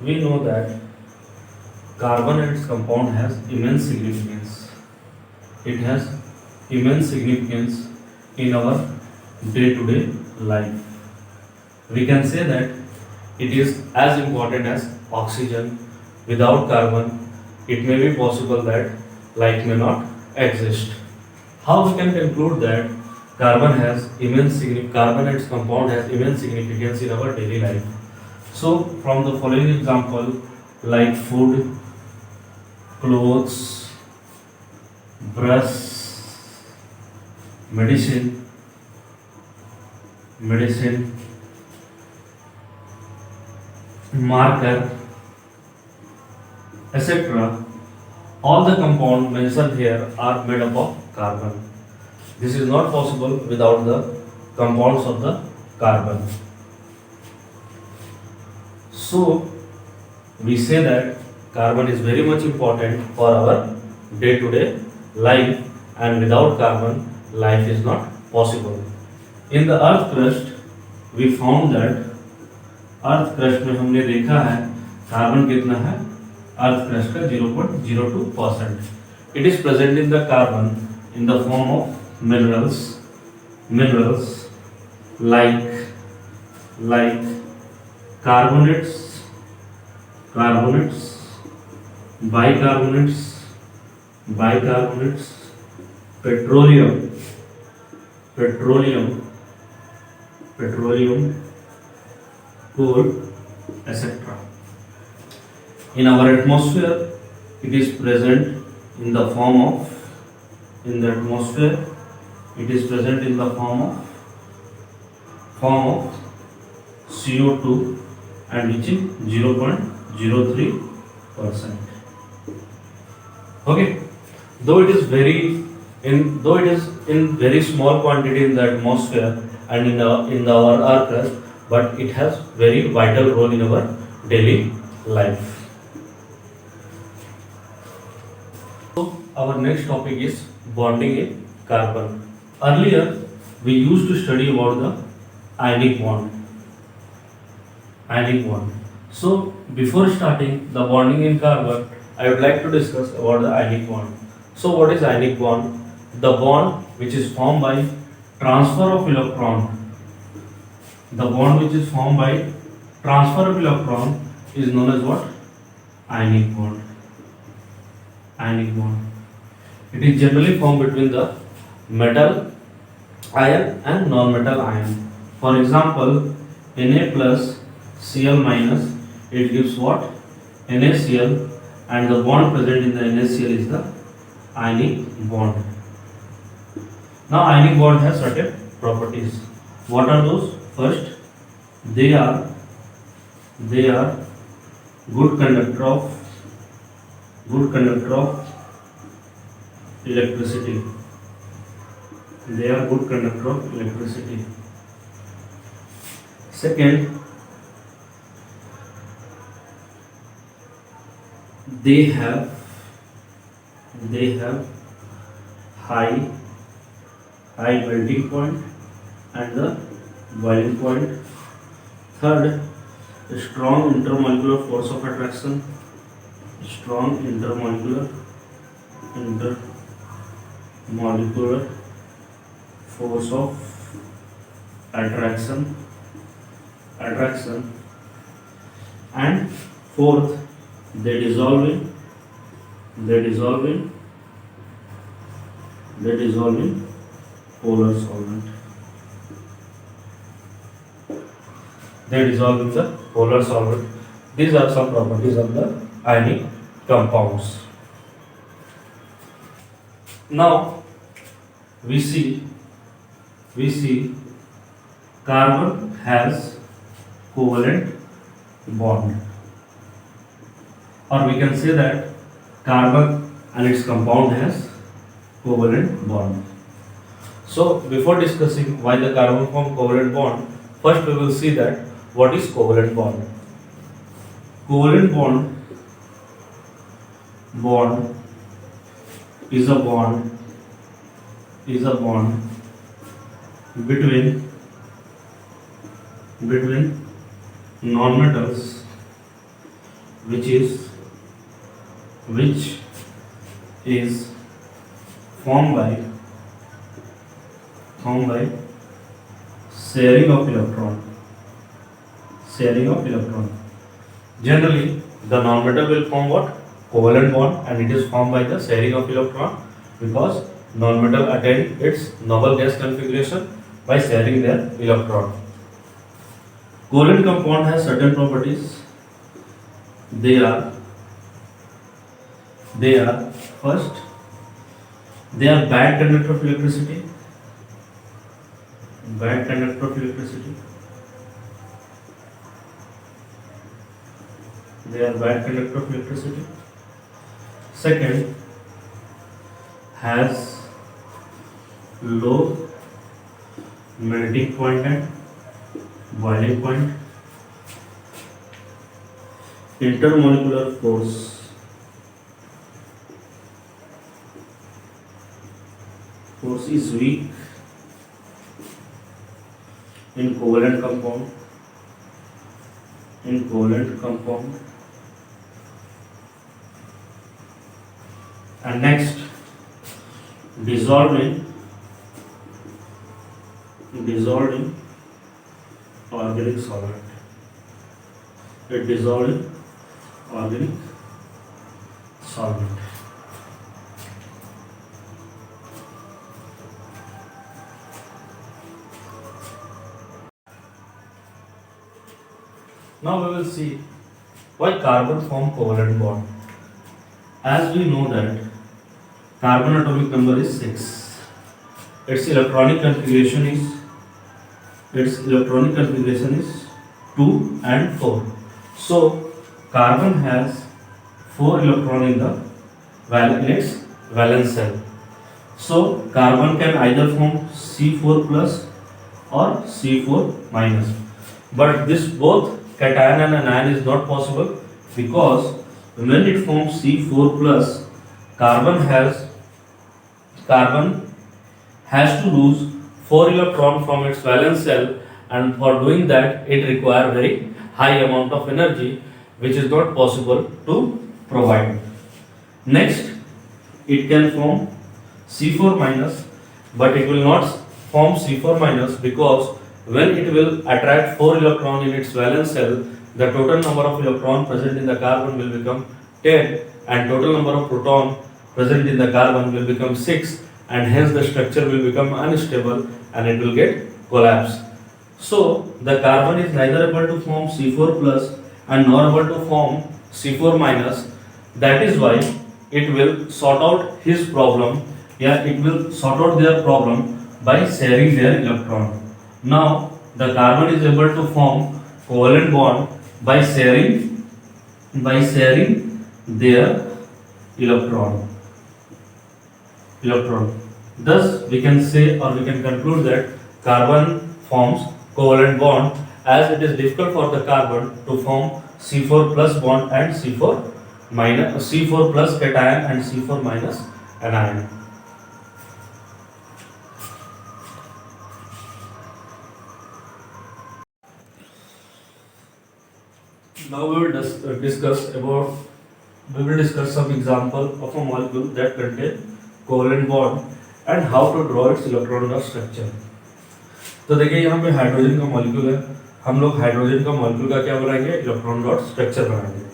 We know that carbon and its compound has immense significance. It has immense significance in our day-to-day life. We can say that it is as important as oxygen. Without carbon, it may be possible that life may not exist. How we can conclude that carbon and its compound has immense significance in our daily life? So, from the following example, like food, clothes, brush, medicine, medicine, marker, etc. All the compounds mentioned here are made up of carbon. This is not possible without the compounds of the carbon. So, we say that carbon is very much important for our day-to-day life, and without carbon, life is not possible. In the earth crust, we found that earth crust में हमने देखा है carbon कितना है earth crust का 0.02%. It is present in the carbon in the form of minerals like carbonates bicarbonates petroleum coal, etc. In our atmosphere, it is present in the form of CO2, and which is 0.03%. Okay, though it is in very small quantity in the atmosphere and in our earth crust, but it has very vital role in our daily life. So our next topic is bonding in carbon. Earlier we used to study about the ionic bond. So before starting the bonding in carbon, I would like to discuss about the ionic bond. So what is ionic bond? The bond which is formed by transfer of electron. The bond which is formed by transfer of electron is known as what? Ionic bond. It is generally formed between the metal ion and non-metal ion. For example, Na plus Cl minus, it gives what? NaCl, and the bond present in the NaCl is the ionic bond. Now ionic bond has certain properties. What are those? First, they are good conductor of electricity. Second, they have high melting point and the boiling point. Third, strong intermolecular force of attraction. Intermolecular force of attraction. And fourth, they dissolve in polar solvent. These are some properties of the ionic compounds. Now we see carbon has covalent bond, or we can say that carbon and its compound has covalent bond. So before discussing why the carbon form covalent bond, first we will see that what is covalent bond. Covalent bond is a bond between non-metals which is formed by sharing of electron. Generally, the non-metal will form what? Covalent bond, and it is formed by the sharing of electron, because non-metal attain its noble gas configuration by sharing their electron. Covalent compound has certain properties. They are first, they are bad conductor of electricity. They are bad conductor of electricity. Second, has low melting point and boiling point. Intermolecular force is weak in covalent compound. And next, dissolved in organic solvent. It dissolved in organic solvent. Now we will see why carbon form covalent bond. As we know that carbon atomic number is 6. Its electronic configuration is 2 and 4. So carbon has 4 electrons in its valence shell. So carbon can either form C4 plus or C4 minus. But this both cation and anion is not possible, because when it forms C4 plus, carbon has to lose 4 electrons from its valence shell, and for doing that it requires very high amount of energy, which is not possible to provide. Next, it can form C4 minus, but it will not form C4 minus, because when it will attract 4 electrons in its valence shell, the total number of electrons present in the carbon will become 10, and total number of protons present in the carbon will become 6, and hence the structure will become unstable and it will get collapsed. So the carbon is neither able to form C4 plus and nor able to form C4 minus. That is why it will sort out his problem. It will sort out their problem by sharing their electron. Now the carbon is able to form covalent bond by sharing their electron. Thus we can say, or we can conclude, that carbon forms covalent bond, as it is difficult for the carbon to form C4 plus bond and C4 plus cation and C4 minus anion. Now we will discuss some example of a molecule that contain covalent bond and how to draw its electron dot structure. तो देखिए यहाँ पे hydrogen का molecule है, हम लोग hydrogen का molecule का क्या बनाएंगे, इलेक्ट्रॉन डॉट स्ट्रक्चर बनाएंगे।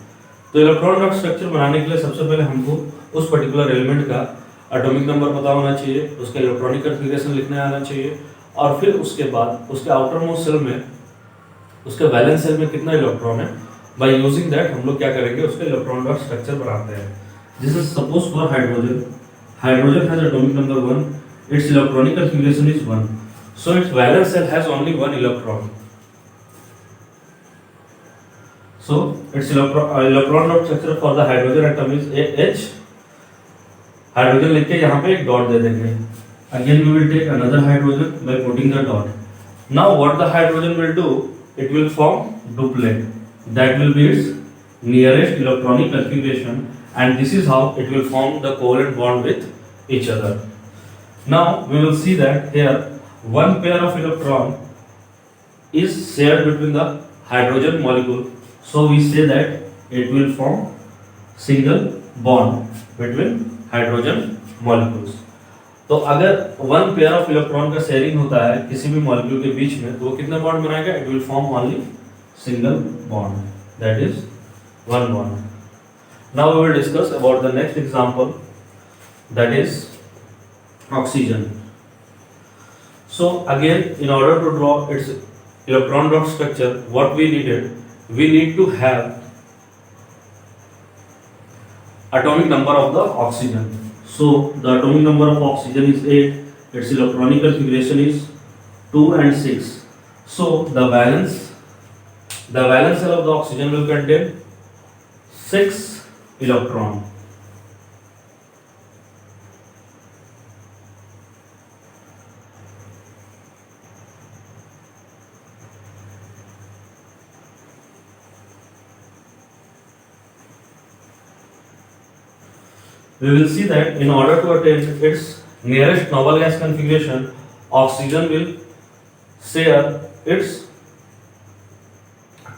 तो इलेक्ट्रॉन डॉट स्ट्रक्चर बनाने के लिए सबसे पहले हमको उस पर्टिकुलर एलिमेंट का एटॉमिक नंबर पता होना चाहिए, उसका इलेक्ट्रॉनिक कॉन्फ़िगरेशन लिखने आना चाहिए, और फिर उसके बाद उसके आउटर मोस्ट सेल में, उसके वैलेंस सेल में कितना इलेक्ट्रॉन है। बाय यूजिंग दैट हम लोग क्या करेंगे, उसका इलेक्ट्रॉन डॉट स्ट्रक्चर बनाते हैं। जैसे suppose for hydrogen has atomic number 1, its electronic configuration is 1, so its valence shell has only 1 electron. So its electron dot structure for the hydrogen atom is H. Hydrogen लिख के यहाँ पे एक dot दे देंगे। Again we will take another hydrogen by putting the dot. Now what the hydrogen will do, it will form duplet. That will be its nearest electronic configuration, and this is how it will form the covalent bond with each other. Now we will see that here one pair of electron is shared between the hydrogen molecule, so we say that it will form single bond between hydrogen molecules. तो अगर one pair of electron का sharing होता है किसी भी molecule के बीच में तो वो कितने बॉन्ड बनाएगा? It will form only single bond, that is one bond. Now we will discuss about the next example, that is oxygen. So again, in order to draw its electron dot structure, what we needed, we need to have atomic number of the oxygen. So the atomic number of oxygen is 8. Its electronic configuration is 2 and 6. So the valence shell of the oxygen will contain 6 electron. We will see that in order to attain its nearest noble gas configuration, oxygen will share its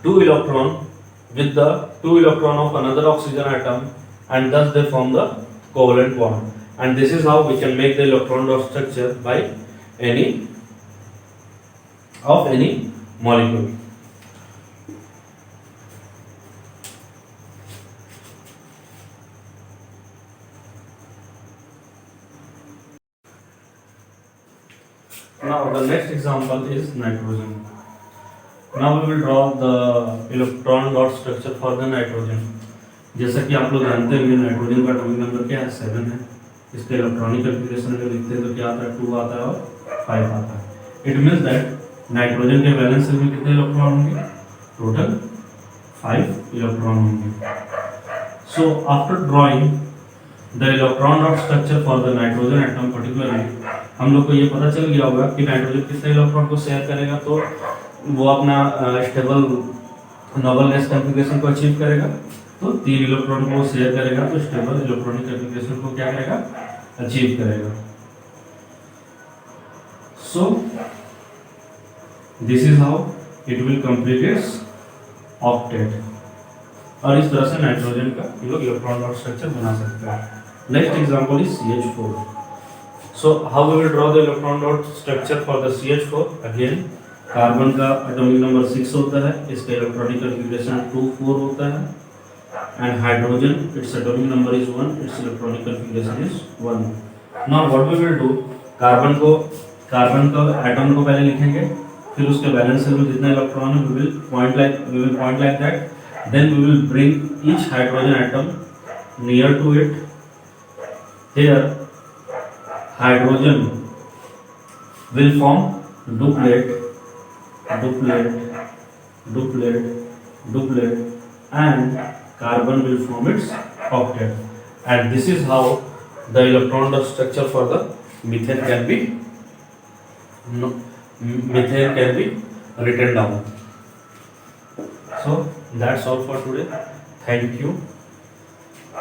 2 electron with the 2 electron of another oxygen atom, and thus they form the covalent bond. And this is how we can make the electron dot structure by any molecule. Now the next example is nitrogen. Now we will draw the electron dot structure for the nitrogen. जैसा कि आप लोग जानते होंगे nitrogen का atomic number क्या है? 7 है. इसके इलेक्ट्रॉनिक कॉन्फ़िगरेशन अगर लिखते हैं तो क्या आता है? 2 आता है और 5 आता है. इट मीन्स दैट नाइट्रोजन के वैलेंस शेल में कितने इलेक्ट्रॉन होंगे? टोटल 5 इलेक्ट्रॉन होंगे. So after drawing the electron dot structure for the nitrogen atom particularly, हम लोग को ये पता चल गया होगा कि नाइट्रोजन कितने इलेक्ट्रॉन को शेयर करेगा, तो वो अपना स्टेबल नोबल गैस कॉन्फ़िगरेशन को अचीव करेगा. तो 3 इलेक्ट्रॉन को शेयर करेगा तो स्टेबल इलेक्ट्रॉनिक कॉन्फ़िगरेशन को क्या करेगा? अचीव करेगा. So this is how it will complete it's octet. और इस तरह से नाइट्रोजन का हम लोग इलेक्ट्रॉन डॉट स्ट्रक्चर बना सकते हैं. Next example is CH4. So how we will draw the electron dot structure for the CH4? Again, carbon का एटॉमिक नंबर 6 होता है, इसका इलेक्ट्रॉनिक कॉन्फ़िगरेशन 2 4 होता है. And hydrogen, its atomic number is 1, its electronic configuration is 1. Now what we will do, carbon का atom को पहले लिखेंगे, फिर उसके वैलेंस शेल में जितना इलेक्ट्रॉन है we will point like that. Then we will bring each hydrogen atom near to it. Here hydrogen will form duplet, and carbon will form its octet. And this is how the electron dot structure for the methane can be written down. So that's all for today. Thank you.